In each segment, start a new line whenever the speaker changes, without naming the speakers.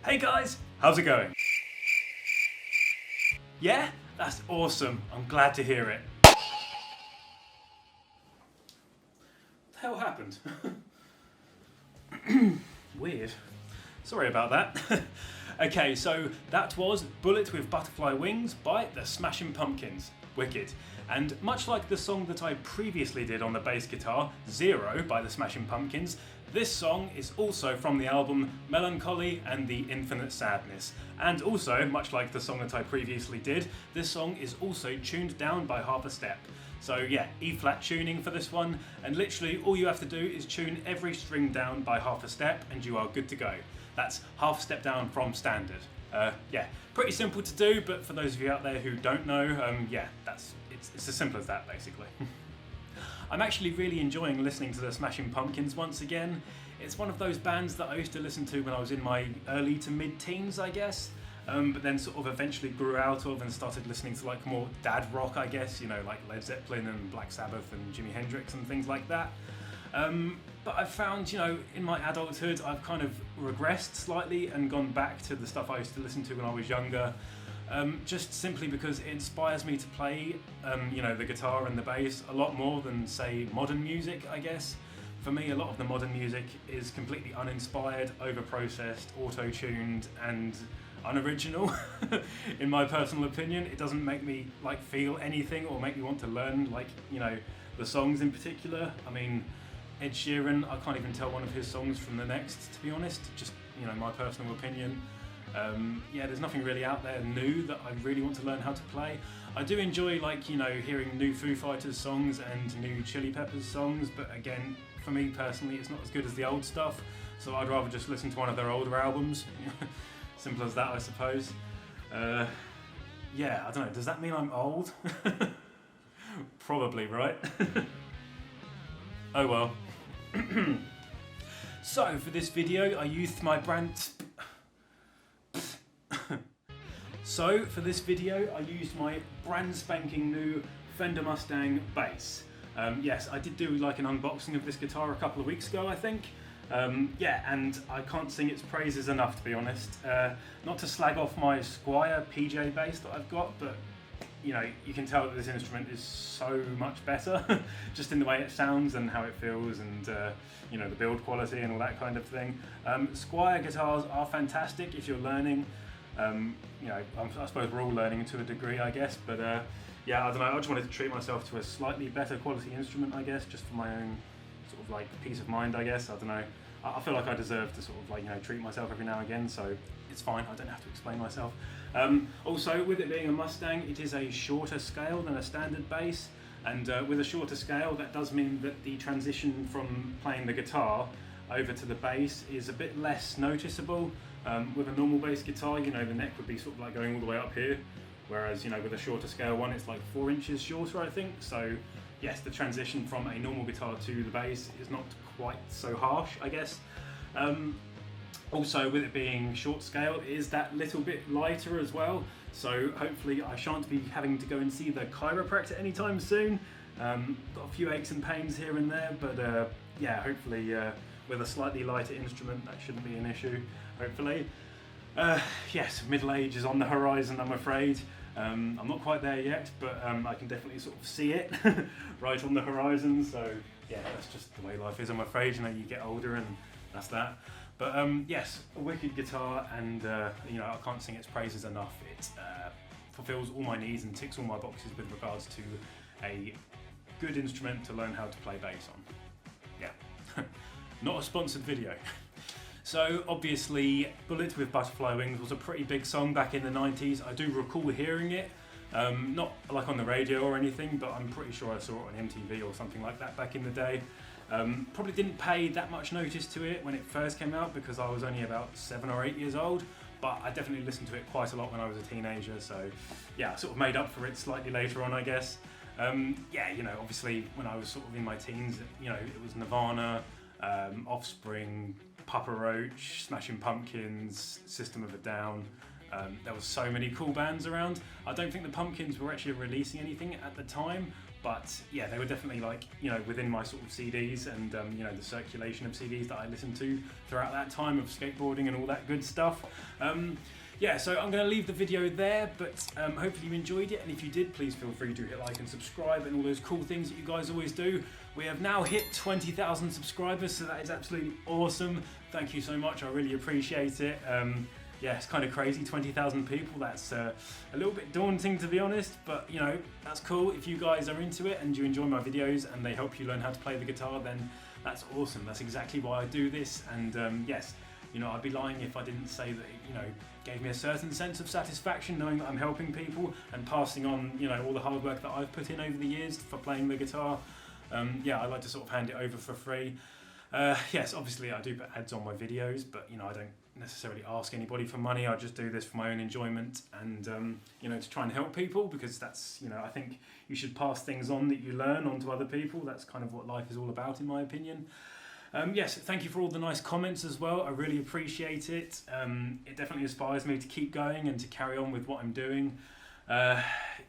Hey guys, how's it going? Yeah? That's awesome. I'm glad to hear it. What the hell happened? Weird. Sorry about that. Okay, so that was Bullet with Butterfly Wings by the Smashing Pumpkins. Wicked. And much like the song that I previously did on the bass guitar, Zero by the Smashing Pumpkins, this song is also from the album Melancholy and the Infinite Sadness. And also, much like the song that I previously did, this song is also tuned down by half a step. So yeah, E-flat tuning for this one, and literally all you have to do is tune every string down by half a step and you are good to go. That's half a step down from standard. Yeah, pretty simple to do, but for those of you out there who don't know, yeah, it's as simple as that basically. I'm actually really enjoying listening to the Smashing Pumpkins once again. It's one of those bands that I used to listen to when I was in my early to mid-teens, I guess. But then sort of eventually grew out of and started listening to like more dad rock, I guess, you know, like Led Zeppelin and Black Sabbath and Jimi Hendrix and things like that. But I've found, you know, in my adulthood, I've kind of regressed slightly and gone back to the stuff I used to listen to when I was younger. Just simply because it inspires me to play, you know, the guitar and the bass a lot more than, say, modern music, I guess. For me, a lot of the modern music is completely uninspired, over-processed, auto-tuned, and unoriginal, in my personal opinion. It doesn't make me, like, feel anything or make me want to learn, like, you know, the songs in particular. I mean, Ed Sheeran, I can't even tell one of his songs from the next, to be honest. Just, you know, my personal opinion. Yeah, there's nothing really out there new that I really want to learn how to play. I do enjoy, like, you know, hearing new Foo Fighters songs and new Chili Peppers songs, but again, for me personally, it's not as good as the old stuff, so I'd rather just listen to one of their older albums. Simple as that, I suppose. Yeah, I don't know, does that mean I'm old? Probably, right? Oh well. So, for this video, I used my brand spanking new Fender Mustang bass. Yes, I did do like an unboxing of this guitar a couple of weeks ago, I think. Yeah, and I can't sing its praises enough, to be honest. Not to slag off my Squier PJ bass that I've got, but you know, you can tell that this instrument is so much better, just in the way it sounds and how it feels, and you know, the build quality and all that kind of thing. Squier guitars are fantastic if you're learning. You know, I suppose we're all learning to a degree, I guess, but yeah, I don't know, I just wanted to treat myself to a slightly better quality instrument, I guess, just for my own sort of like peace of mind, I guess. I don't know, I feel like I deserve to sort of like, you know, treat myself every now and again, so it's fine, I don't have to explain myself. Also, with it being a Mustang, it is a shorter scale than a standard bass, and with a shorter scale, that does mean that the transition from playing the guitar over to the bass is a bit less noticeable. With a normal bass guitar, you know, the neck would be sort of like going all the way up here, whereas, you know, with a shorter scale one, it's like 4 inches shorter, I think. So yes, the transition from a normal guitar to the bass is not quite so harsh, I guess. Also, with it being short scale, it is that little bit lighter as well. So hopefully I shan't be having to go and see the chiropractor anytime soon. Got a few aches and pains here and there, but yeah, hopefully with a slightly lighter instrument, that shouldn't be an issue, hopefully. Yes, middle age is on the horizon, I'm afraid. I'm not quite there yet, but I can definitely sort of see it right on the horizon. So yeah, that's just the way life is, I'm afraid. You know, you get older and that's that. But yes, a wicked guitar, and you know, I can't sing its praises enough. It fulfills all my needs and ticks all my boxes with regards to a good instrument to learn how to play bass on. Yeah, not a sponsored video. So obviously, Bullet with Butterfly Wings was a pretty big song back in the 90s. I do recall hearing it, not like on the radio or anything, but I'm pretty sure I saw it on MTV or something like that back in the day. Probably didn't pay that much notice to it when it first came out because I was only about 7 or 8 years old, but I definitely listened to it quite a lot when I was a teenager, so yeah, I sort of made up for it slightly later on, I guess. Yeah, you know, obviously when I was sort of in my teens, you know, it was Nirvana, Offspring, Papa Roach, Smashing Pumpkins, System of a Down. There were so many cool bands around. I don't think the Pumpkins were actually releasing anything at the time, But yeah, they were definitely like, you know, within my sort of CDs and, you know, the circulation of CDs that I listened to throughout that time of skateboarding and all that good stuff. Yeah, so I'm going to leave the video there, but hopefully you enjoyed it, and if you did, please feel free to hit like and subscribe and all those cool things that you guys always do. We have now hit 20,000 subscribers, so that is absolutely awesome. Thank you so much, I really appreciate it. Yeah, it's kind of crazy, 20,000 people, that's a little bit daunting to be honest, but you know, that's cool. If you guys are into it and you enjoy my videos and they help you learn how to play the guitar, then that's awesome. That's exactly why I do this, and yes, you know, I'd be lying if I didn't say that it, you know, gave me a certain sense of satisfaction knowing that I'm helping people and passing on, you know, all the hard work that I've put in over the years for playing the guitar. Yeah, I like to sort of hand it over for free. Yes, obviously I do put ads on my videos, but you know, I don't necessarily ask anybody for money. I just do this for my own enjoyment and you know, to try and help people, because that's, you know, I think you should pass things on that you learn on to other people. That's kind of what life is all about, in my opinion. Yes, thank you for all the nice comments as well. I really appreciate it. It definitely inspires me to keep going and to carry on with what I'm doing.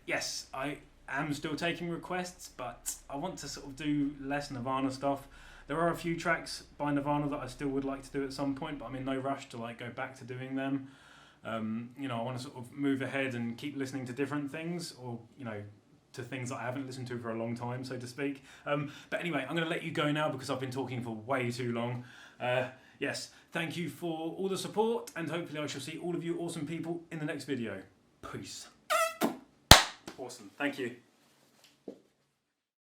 Yes, I am still taking requests, but I want to sort of do less Nirvana stuff. There are a few tracks by Nirvana that I still would like to do at some point, but I'm in no rush to like go back to doing them. You know, I want to sort of move ahead and keep listening to different things, or you know, to things that I haven't listened to for a long time, so to speak. But anyway, I'm going to let you go now because I've been talking for way too long. Yes, thank you for all the support, and hopefully I shall see all of you awesome people in the next video. Peace. Awesome, thank you.